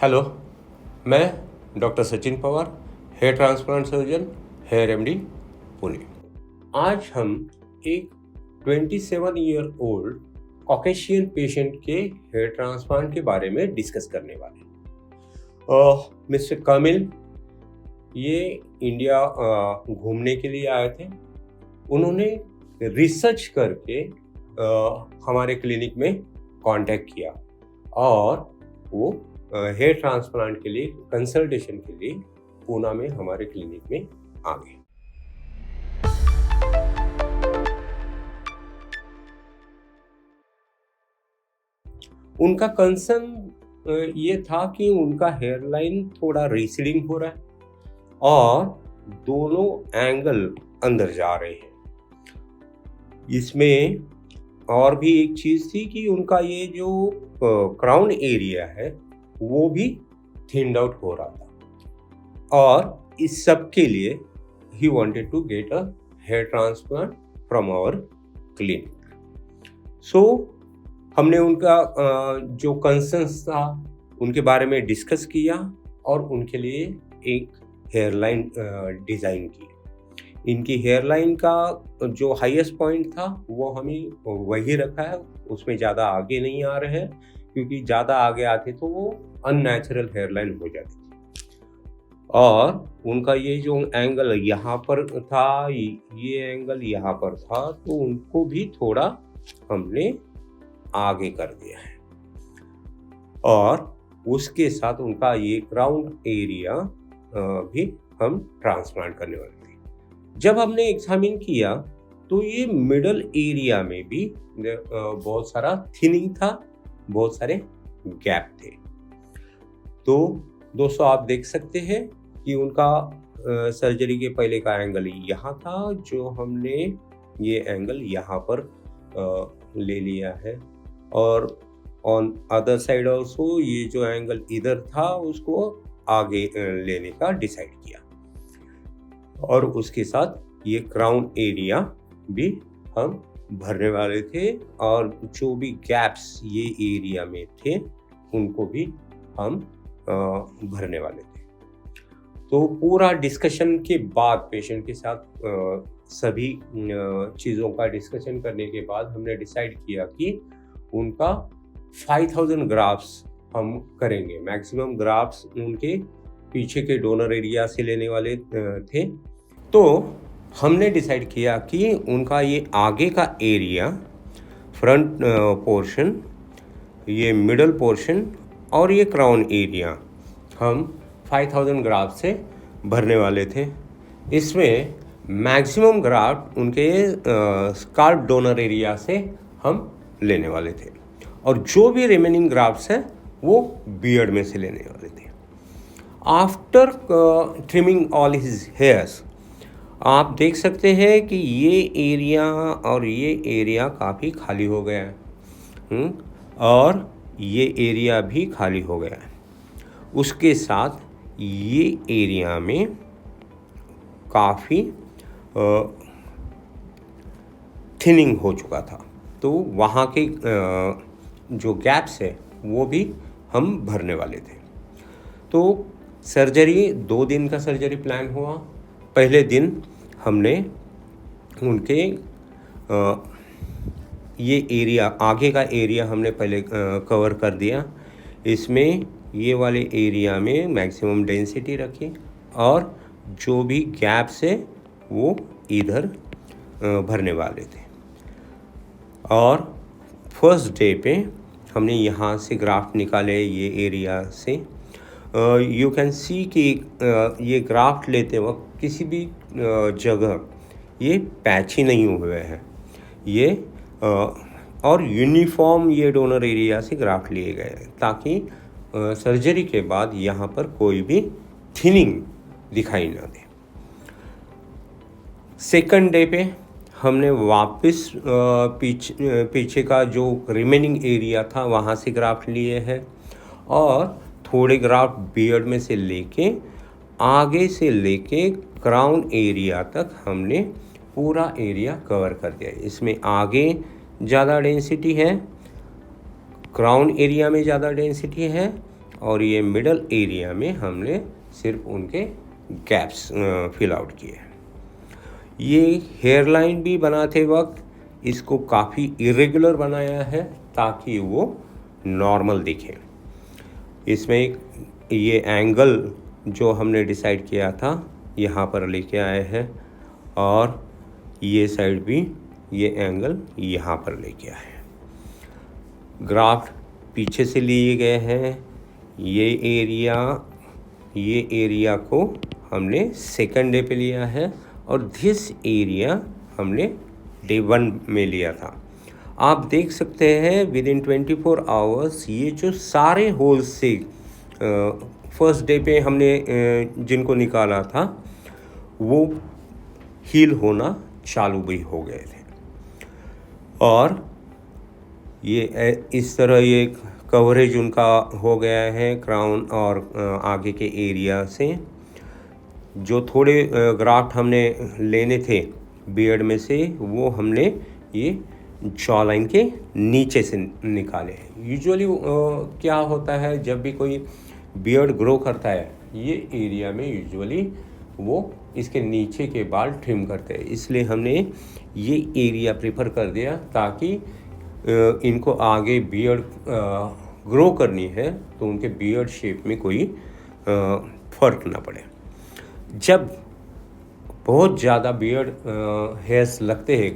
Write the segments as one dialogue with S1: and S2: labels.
S1: Hello, मैं doctor Sachin Pawar, hair transplant surgeon, hair MD, Pune. आज हम एक 27 ईयर ओल्ड कॉकेशियन पेशेंट के हेयर ट्रांसप्लांट के बारे में डिस्कस करने वाले हैं। मिस्टर कमिल ये इंडिया घूमने के लिए आए थे। उन्होंने रिसर्च करके हमारे क्लिनिक में कांटेक्ट किया और वो हेयर ट्रांसप्लांट के लिए कंसल्टेशन के लिए पूना में हमारे क्लिनिक में आ गए। उनका कंसर्न ये था कि उनका हेयर लाइन थोड़ा रिसीडिंग हो रहा है और दोनों एंगल अंदर जा रहे हैं। इसमें और भी एक चीज थी कि उनका ये जो क्राउन एरिया है वो भी थिन्ड आउट हो रहा था और इस सब के लिए he wanted to get a hair transplant from our clinic. So हमने उनका जो कंसर्न्स था उनके बारे में डिस्कस किया और उनके लिए एक हेयर लाइन डिज़ाइन की। इनकी हेयर लाइन का जो हाईएस्ट पॉइंट था वो हमें वही रखा है, उसमें ज़्यादा आगे नहीं आ रहे हैं क्योंकि ज़्यादा आगे आते तो वो अननेचुरल हेयर लाइन हो जाती थी। और उनका ये जो एंगल यहाँ पर था, ये एंगल यहाँ पर था, तो उनको भी थोड़ा हमने आगे कर दिया है और उसके साथ उनका ये क्राउन एरिया भी हम ट्रांसप्लांट करने वाले थे। जब हमने एग्जामिन किया तो ये मिडल एरिया में भी बहुत सारा थिनिंग था, बहुत सारे गैप थे। तो दोस्तों आप देख सकते हैं कि उनका सर्जरी के पहले का एंगल यहाँ था, जो हमने ये एंगल यहाँ पर ले लिया है और ऑन अदर साइड ऑल्सो ये जो एंगल इधर था उसको आगे लेने का डिसाइड किया और उसके साथ ये क्राउन एरिया भी हम भरने वाले थे और जो भी गैप्स ये एरिया में थे उनको भी हम भरने वाले थे। तो पूरा डिस्कशन के बाद पेशेंट के साथ सभी चीज़ों का डिस्कशन करने के बाद हमने डिसाइड किया कि उनका 5000 ग्राफ्ट्स हम करेंगे। मैक्सिमम ग्राफ्ट्स उनके पीछे के डोनर एरिया से लेने वाले थे। तो हमने डिसाइड किया कि उनका ये आगे का एरिया, फ्रंट पोर्शन, ये मिडल पोर्शन और ये क्राउन एरिया हम 5000 ग्राफ्ट से भरने वाले थे। इसमें मैक्सिमम ग्राफ्ट उनके स्काल्प डोनर एरिया से हम लेने वाले थे और जो भी रिमेनिंग ग्राफ्ट्स हैं वो बियर्ड में से लेने वाले थे। After trimming all his hairs आप देख सकते हैं कि ये एरिया और ये एरिया काफ़ी खाली हो गया है और ये एरिया भी खाली हो गया है। उसके साथ ये एरिया में काफ़ी थिनिंग हो चुका था, तो वहाँ के जो गैप्स है वो भी हम भरने वाले थे। तो सर्जरी 2 दिन का सर्जरी प्लान हुआ। पहले दिन हमने उनके ये एरिया, आगे का एरिया हमने पहले कवर कर दिया। इसमें ये वाले एरिया में मैक्सिमम डेंसिटी रखी और जो भी गैप्स है वो इधर भरने वाले थे। और फर्स्ट डे पे हमने यहाँ से ग्राफ्ट निकाले ये एरिया से। यू कैन सी कि ये ग्राफ्ट लेते वक्त किसी भी जगह ये पैची नहीं हुए हैं, ये और यूनिफॉर्म ये डोनर एरिया से ग्राफ्ट लिए गए ताकि सर्जरी के बाद यहाँ पर कोई भी थिनिंग दिखाई ना दे। सेकंड डे पे हमने वापस पीछे का जो रिमेनिंग एरिया था वहाँ से ग्राफ्ट लिए हैं और थोड़े ग्राफ्ट बियर्ड में से लेके आगे से लेके क्राउन एरिया तक हमने पूरा एरिया कवर कर दिया। इसमें आगे ज़्यादा डेंसिटी है, क्राउन एरिया में ज़्यादा डेंसिटी है और ये मिडल एरिया में हमने सिर्फ उनके गैप्स फिल आउट किए। ये हेयर लाइन भी बनाते वक्त इसको काफ़ी इरेगुलर बनाया है ताकि वो नॉर्मल दिखे। इसमें ये एंगल जो हमने डिसाइड किया था यहाँ पर लेके आए हैं और ये साइड भी ये एंगल यहाँ पर लेके आए हैं। ग्राफ्ट पीछे से लिए गए हैं। ये एरिया को हमने सेकंड डे पे लिया है और दिस एरिया हमने डे 1 में लिया था। आप देख सकते हैं विद इन 24 आवर्स ये जो सारे होल्स से फर्स्ट डे पे हमने जिनको निकाला था वो हील होना चालू भी हो गए थे। और ये इस तरह ये कवरेज उनका हो गया है क्राउन और आगे के एरिया से। जो थोड़े ग्राफ्ट हमने लेने थे बियर्ड में से वो हमने ये जॉ लाइन के नीचे से निकाले हैं। यूजुअली क्या होता है जब भी कोई बियर्ड ग्रो करता है ये एरिया में यूजुअली वो इसके नीचे के बाल ट्रिम करते हैं, इसलिए हमने ये एरिया प्रेफर कर दिया ताकि इनको आगे बियर्ड ग्रो करनी है तो उनके बियर्ड शेप में कोई फ़र्क ना पड़े। जब बहुत ज़्यादा बियर्ड हेयर्स लगते हैं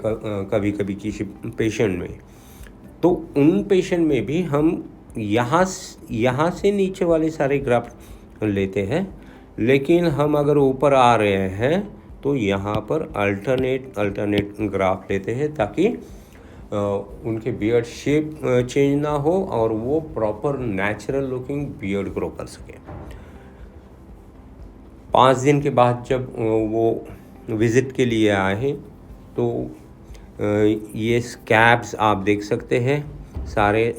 S1: कभी कभी किसी पेशेंट में, तो उन पेशेंट में भी हम यहाँ से नीचे वाले सारे ग्राफ्ट लेते हैं, लेकिन हम अगर ऊपर आ रहे हैं तो यहाँ पर अल्टरनेट ग्राफ्ट लेते हैं ताकि उनके बियर्ड शेप चेंज ना हो और वो proper natural looking beard grow कर सके। 5 दिन के बाद जब वो विज़िट के लिए आए तो ये स्कैब्स आप देख सकते हैं, सारे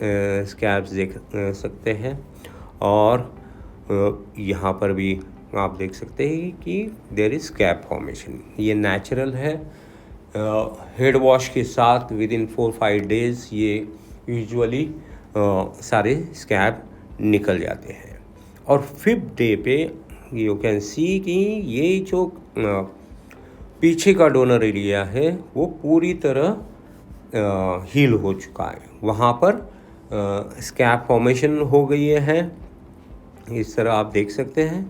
S1: स्कैब्स देख सकते हैं और यहाँ पर भी आप देख सकते हैं कि देयर इज़ स्कैब फॉर्मेशन। ये नेचुरल है। हेड वॉश के साथ विद इन 4-5 डेज़ ये यूजुअली सारे स्कैब निकल जाते हैं और 5th डे पे यू कैन सी कि ये जो पीछे का डोनर एरिया है वो पूरी तरह हील हो चुका है। वहाँ पर स्कैब फॉर्मेशन हो गई है, इस तरह आप देख सकते हैं।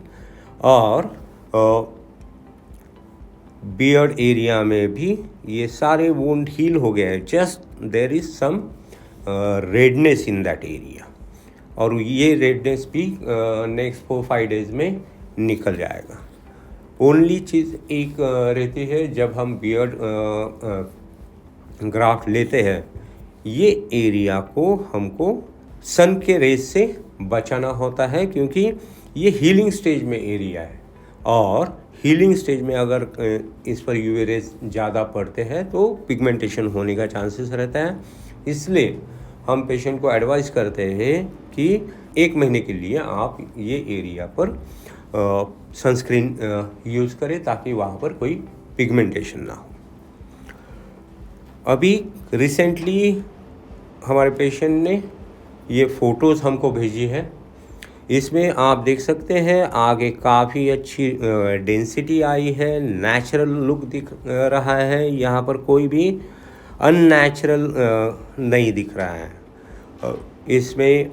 S1: और बियर्ड एरिया में भी ये सारे वुंड हील हो गए हैं, just there is some redness in that area और ये रेडनेस भी नेक्स्ट 4-5 डेज़ में निकल जाएगा। ओनली चीज़ एक रहती है जब हम बियर्ड ग्राफ्ट लेते हैं ये एरिया को हमको सन के रेज से बचाना होता है क्योंकि ये हीलिंग स्टेज में एरिया है और हीलिंग स्टेज में अगर इस पर यूवी रेज ज़्यादा पड़ते हैं तो पिगमेंटेशन होने का चांसेस रहता है। इसलिए हम पेशेंट को एडवाइस करते हैं कि 1 महीने के लिए आप ये एरिया पर सनस्क्रीन यूज़ करें ताकि वहाँ पर कोई पिगमेंटेशन ना हो। अभी रिसेंटली हमारे पेशेंट ने ये फ़ोटोज़ हमको भेजी है। इसमें आप देख सकते हैं आगे काफ़ी अच्छी डेंसिटी आई है, नेचुरल लुक दिख रहा है, यहाँ पर कोई भी अननेचुरल नहीं दिख रहा है। इसमें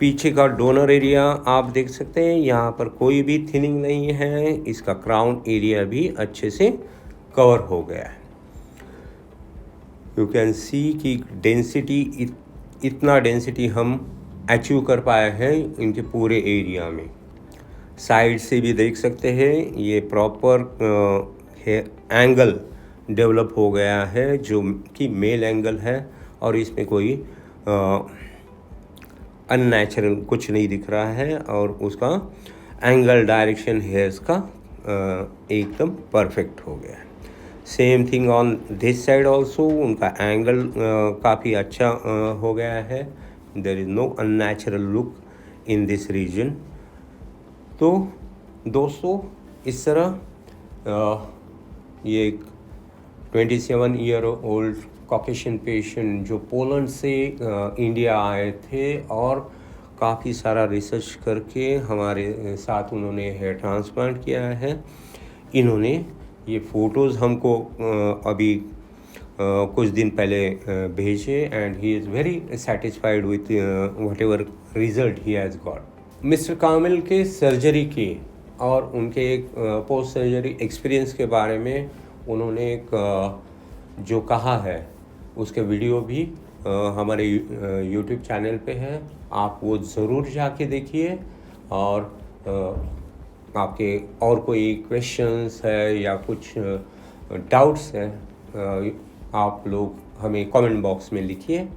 S1: पीछे का डोनर एरिया आप देख सकते हैं, यहाँ पर कोई भी थिनिंग नहीं है, इसका क्राउन एरिया भी अच्छे से कवर हो गया है। यू कैन सी कि डेंसिटी इतना डेंसिटी हम अचीव कर पाए हैं इनके पूरे एरिया में। साइड से भी देख सकते हैं ये प्रॉपर एंगल डेवलप हो गया है जो कि मेल एंगल है और इसमें कोई अननेचुरल कुछ नहीं दिख रहा है और उसका एंगल डायरेक्शन हेयर्स का एकदम परफेक्ट हो गया है। Same thing on this side also, उनका एंगल काफ़ी अच्छा हो गया है। There is no unnatural look in this region. तो दोस्तों इस तरह ये 27 ईयर ओल्ड कॉकेशियन पेशेंट जो पोलैंड से इंडिया आए थे और काफ़ी सारा रिसर्च करके हमारे साथ उन्होंने हेयर ट्रांसप्लांट किया है। इन्होंने ये फ़ोटोज़ हमको अभी कुछ दिन पहले भेजे and he is very satisfied with whatever result he has got. Mister Kamil के सर्जरी की और उनके एक पोस्ट सर्जरी एक्सपीरियंस के बारे में उन्होंने एक जो कहा है उसके वीडियो भी हमारे यूट्यूब चैनल पे है, आप वो ज़रूर जाके देखिए। और आपके और कोई क्वेश्चंस है या कुछ डाउट्स हैं, आप लोग हमें कमेंट बॉक्स में लिखिए,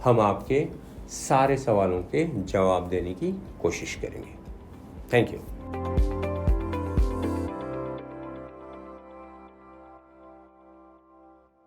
S1: हम आपके सारे सवालों के जवाब देने की कोशिश करेंगे। Thank you.